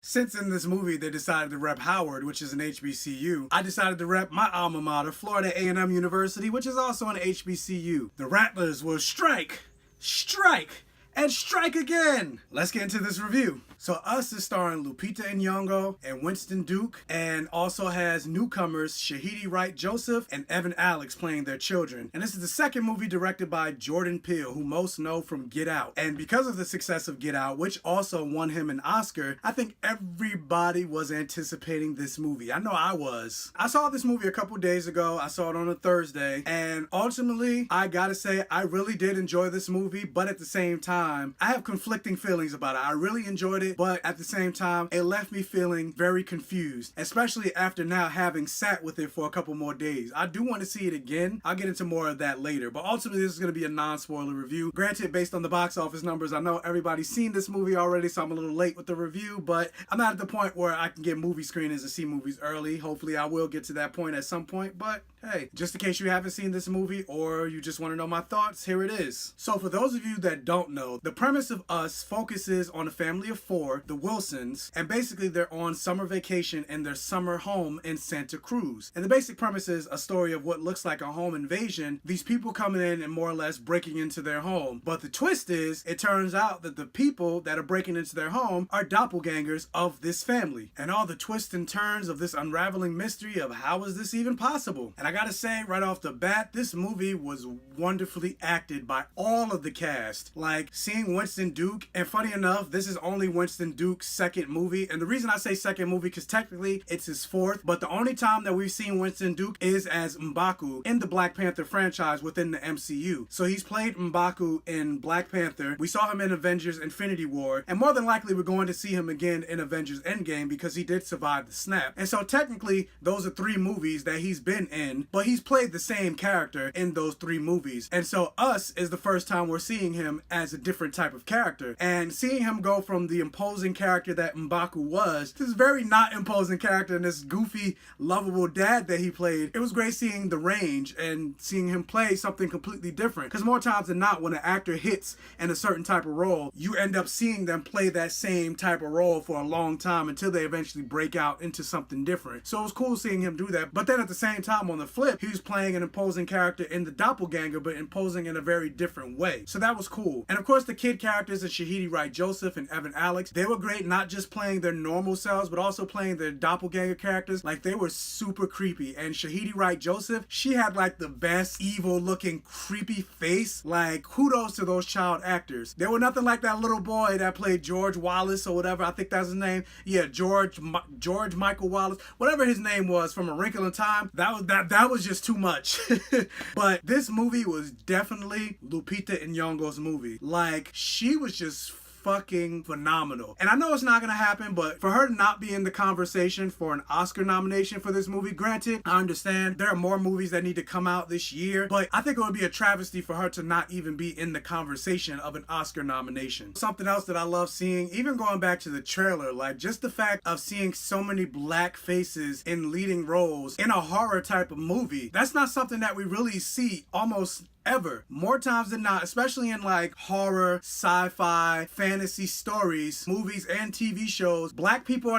Since in this movie they decided to rep Howard, which is an HBCU, I decided to rep my alma mater, Florida A&M University, which is also an HBCU. The Rattlers will strike, and strike again. Let's get into this review. So Us is starring Lupita Nyong'o and Winston Duke, and also has newcomers Shahidi Wright-Joseph and Evan Alex playing their children. And this is the second movie directed by Jordan Peele, who most know from Get Out. And because of the success of Get Out, which also won him an Oscar, I think everybody was anticipating this movie. I know I was. I saw this movie a couple days ago. I saw it on a Thursday, and ultimately, I gotta say, I really did enjoy this movie, but at the same time, I have conflicting feelings about it. I really enjoyed it, but at the same time, it left me feeling very confused, especially after now having sat with it for a couple more days. I do want to see it again. I'll get into more of that later, but ultimately this is going to be a non-spoiler review. Granted, based on the box office numbers, I know everybody's seen this movie already, so I'm a little late with the review, but I'm not at the point where I can get movie screenings and see movies early. Hopefully I will get to that point at some point, but hey, just in case you haven't seen this movie or you just want to know my thoughts, here it is. So for those of you that don't know, the premise of Us focuses on a family of four, the Wilsons, and basically they're on summer vacation in their summer home in Santa Cruz. And the basic premise is a story of what looks like a home invasion, these people coming in and more or less breaking into their home. But the twist is, it turns out that the people that are breaking into their home are doppelgangers of this family. And all the twists and turns of this unraveling mystery of how is this even possible? And I gotta say right off the bat, this movie was wonderfully acted by all of the cast. Like seeing Winston Duke, and funny enough, this is only Winston Duke's second movie, and the reason I say second movie because technically it's his fourth, but the only time that we've seen Winston Duke is as M'Baku in the Black Panther franchise within the MCU. So he's played M'Baku in Black Panther, we saw him in Avengers Infinity War, and more than likely we're going to see him again in Avengers Endgame because he did survive the snap. And so technically those are three movies that he's been in, but he's played the same character in those three movies. And so Us is the first time we're seeing him as a different type of character, and seeing him go from the imposing character that M'Baku was, this very not imposing character and this goofy, lovable dad that he played. It was great seeing the range and seeing him play something completely different, because more times than not when an actor hits in a certain type of role, you end up seeing them play that same type of role for a long time until they eventually break out into something different. So it was cool seeing him do that, but then at the same time on the flip, he was playing an imposing character in the doppelganger, but imposing in a very different way. So that was cool. And of course the kid characters of Shahidi Wright-Joseph and Evan Alex, they were great, not just playing their normal selves, but also playing their doppelganger characters. Like they were super creepy. And Shahidi Wright-Joseph, she had like the best evil looking creepy face. Like kudos to those child actors. They were nothing like that little boy that played George Wallace or whatever. I think that's his name. Yeah, George Michael Wallace, whatever his name was from A Wrinkle in Time. That was just too much. But this movie was definitely Lupita Nyong'o's movie. Like she was just fucking phenomenal. And I know it's not gonna happen, but for her to not be in the conversation for an Oscar nomination for this movie, granted, I understand there are more movies that need to come out this year, but I think it would be a travesty for her to not even be in the conversation of an Oscar nomination. Something else that I love seeing, even going back to the trailer, like just the fact of seeing so many black faces in leading roles in a horror type of movie, that's not something that we really see almost ever. More times than not, especially in like horror, sci-fi, fantasy stories, movies and TV shows, black people are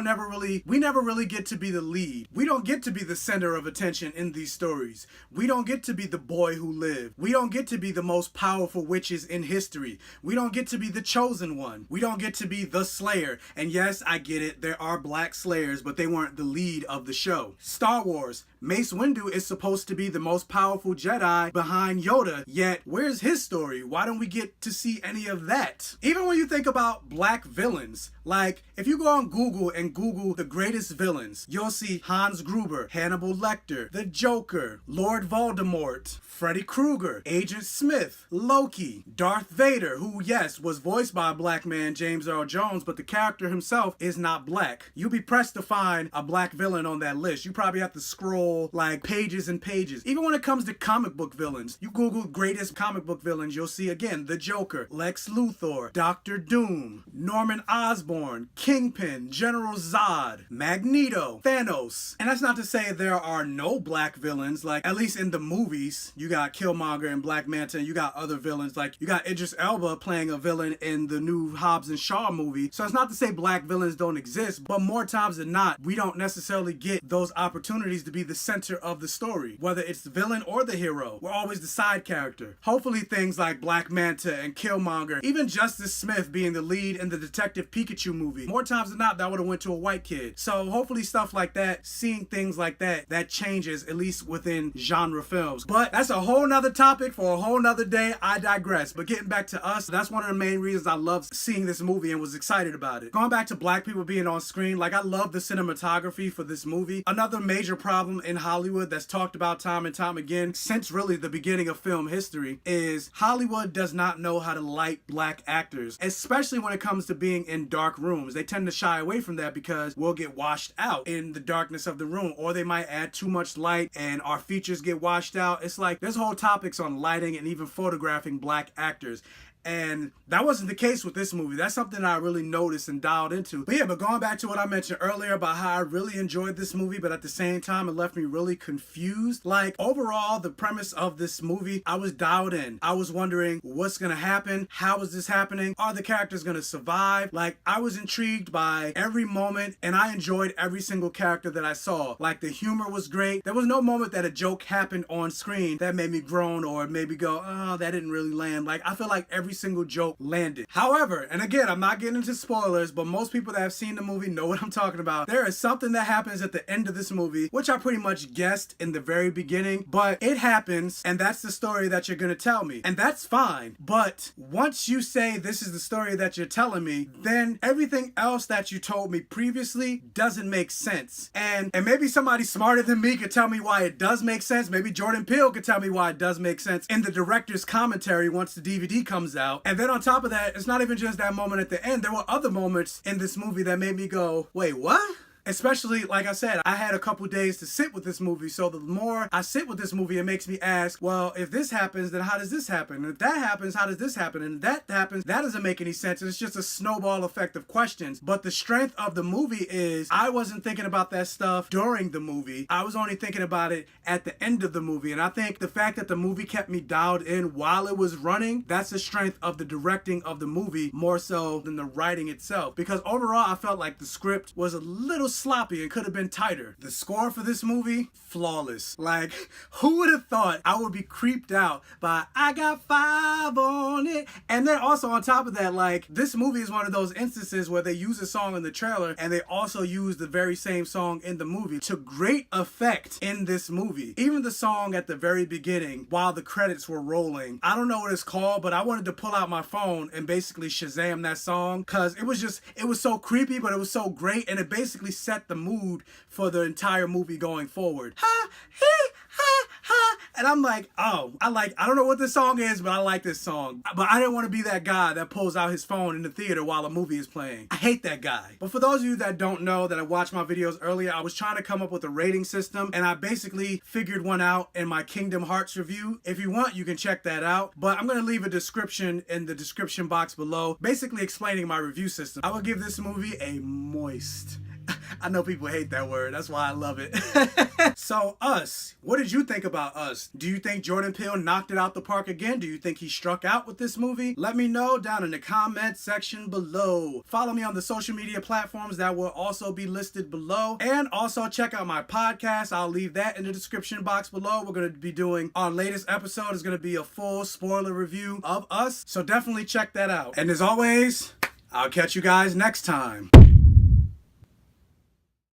we never really get to be the lead. We don't get to be the center of attention in these stories. We don't get to be the boy who lived. We don't get to be the most powerful witches in history. We don't get to be the chosen one. We don't get to be the slayer. And yes, I get it, there are black slayers, but they weren't the lead of the show. Star Wars, Mace Windu is supposed to be the most powerful Jedi behind Yoda, yet where's his story? Why don't we get to see any of that? Even when you think about black villains, like if you go on Google and Google the greatest villains, you'll see Hans Gruber, Hannibal Lecter, the Joker, Lord Voldemort, Freddy Krueger, Agent Smith, Loki, Darth Vader, who yes, was voiced by a black man, James Earl Jones, but the character himself is not black. You'll be pressed to find a black villain on that list. You probably have to scroll whole like pages and pages. Even when it comes to comic book villains, you Google greatest comic book villains, you'll see again the Joker, Lex Luthor, Doctor Doom, Norman Osborn, Kingpin, General Zod, Magneto, Thanos. And that's not to say there are no black villains, like at least in the movies, you got Killmonger and Black Manta, and you got other villains, like you got Idris Elba playing a villain in the new Hobbs and Shaw movie. So it's not to say black villains don't exist, but more times than not, we don't necessarily get those opportunities to be the center of the story. Whether it's the villain or the hero, we're always the side character. Hopefully things like Black Manta and Killmonger, even Justice Smith being the lead in the Detective Pikachu movie, more times than not, that would have went to a white kid. So hopefully stuff like that, seeing things like that, that changes, at least within genre films. But that's a whole nother topic for a whole nother day. I digress. But getting back to Us, that's one of the main reasons I love seeing this movie and was excited about it. Going back to black people being on screen, like I love the cinematography for this movie. Another major problem in Hollywood that's talked about time and time again since really the beginning of film history is Hollywood does not know how to light black actors, especially when it comes to being in dark rooms. They tend to shy away from that because we'll get washed out in the darkness of the room, or they might add too much light and our features get washed out. It's like there's whole topics on lighting and even photographing black actors. And that wasn't the case with this movie. That's something I really noticed and dialed into. But yeah, but going back to what I mentioned earlier about how I really enjoyed this movie, but at the same time, it left me really confused. Like, overall, the premise of this movie, I was dialed in. I was wondering what's gonna happen? How is this happening? Are the characters gonna survive? Like, I was intrigued by every moment, and I enjoyed every single character that I saw. Like, the humor was great. There was no moment that a joke happened on screen that made me groan or made me go, oh, that didn't really land. Like, I feel like every single joke landed. However, and again, I'm not getting into spoilers, but most people that have seen the movie know what I'm talking about. There is something that happens at the end of this movie, which I pretty much guessed in the very beginning, but it happens, and that's the story that you're gonna tell me. And that's fine, but once you say this is the story that you're telling me, then everything else that you told me previously doesn't make sense. And maybe somebody smarter than me could tell me why it does make sense. Maybe Jordan Peele could tell me why it does make sense in the director's commentary once the DVD comes out. And then on top of that, it's not even just that moment at the end. There were other moments in this movie that made me go, wait, what? Especially, like I said, I had a couple days to sit with this movie, so the more I sit with this movie, it makes me ask, well, if this happens, then how does this happen? And if that happens, how does this happen? And if that happens, that doesn't make any sense. It's just a snowball effect of questions. But the strength of the movie is I wasn't thinking about that stuff during the movie. I was only thinking about it at the end of the movie. And I think the fact that the movie kept me dialed in while it was running, that's the strength of the directing of the movie more so than the writing itself. Because overall, I felt like the script was a little sloppy and could have been tighter. The score for this movie, flawless. Like, who would have thought I would be creeped out by I Got 5 on it? And then also on top of that, like, this movie is one of those instances where they use a song in the trailer and they also use the very same song in the movie to great effect in this movie. Even the song at the very beginning while the credits were rolling, I don't know what it's called, but I wanted to pull out my phone and basically Shazam that song because it was so creepy, but it was so great, and it basically set the mood for the entire movie going forward. Ha, he, ha, ha. And I'm like, oh, I don't know what this song is, but I like this song. But I didn't want to be that guy that pulls out his phone in the theater while a movie is playing. I hate that guy. But for those of you that don't know, that I watched my videos earlier, I was trying to come up with a rating system, and I basically figured one out in my Kingdom Hearts review. If you want, you can check that out. But I'm going to leave a description in the description box below, basically explaining my review system. I will give this movie a moist. I know people hate that word. That's why I love it. So, Us. What did you think about Us? Do you think Jordan Peele knocked it out the park again? Do you think he struck out with this movie? Let me know down in the comment section below. Follow me on the social media platforms that will also be listed below. And also check out my podcast. I'll leave that in the description box below. We're going to be doing, our latest episode is going to be a full spoiler review of Us. So definitely check that out. And as always, I'll catch you guys next time.